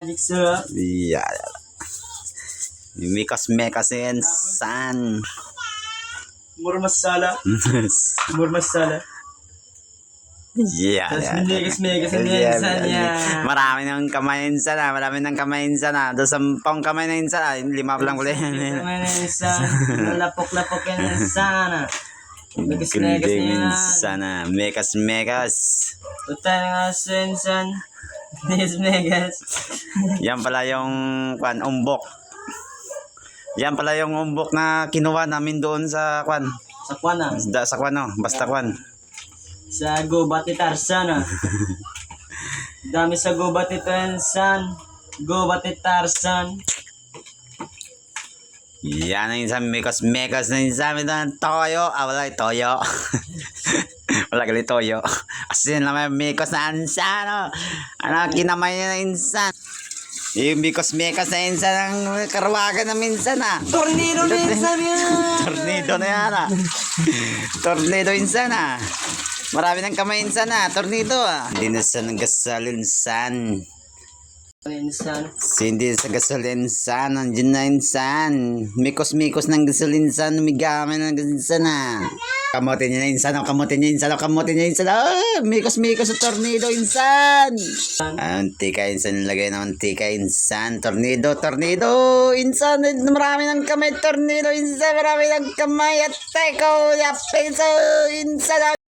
Jigsaw. Yeah. Mekas and san. Murmasala. Murmasala. Yeah. Tapos megas and minsan yan. Marami ng kamay insan na. Marami ng kamay insan na. Doon 10 kamay na insan na. 5 lang ulit. Kamay na insan. Lapok-lapok yan insan. Megas Kundi yan. sana. Mekas. Tutay nga sa insan. Megas. Yan pala yung umbok. Yan pala yung umbok na kinuha namin doon sa Sa kwana. Sa basta Sa gubat ni Tarzan. Dami sa gubat ni Tarzan. Gubat ni Tarzan. Yan ang isang mekas na isang ng toyo. Wala toyo. Wala gali toyo. Asin lang may mekas na insan. Ano kinamay niya na insan. Yung mekas na insan ang karwagan na minsan Tornado na insan yan. Tornado na yan Tornado insan Marami ng kamay insan Tornado Hindi na sa nagasalinsan. Insan. Hindi sa gasolinsan, nandiyan na insan. Mikos ng gasolinsan, umigamay ng gasolinsan Kamote niya insan, kamote niya insan. Mikos sa tornado insan. Tika insan, nilagay naman tika insan. Tornado insan. Marami ng kamay, tornado insan. Marami ng kamay at teko, insan.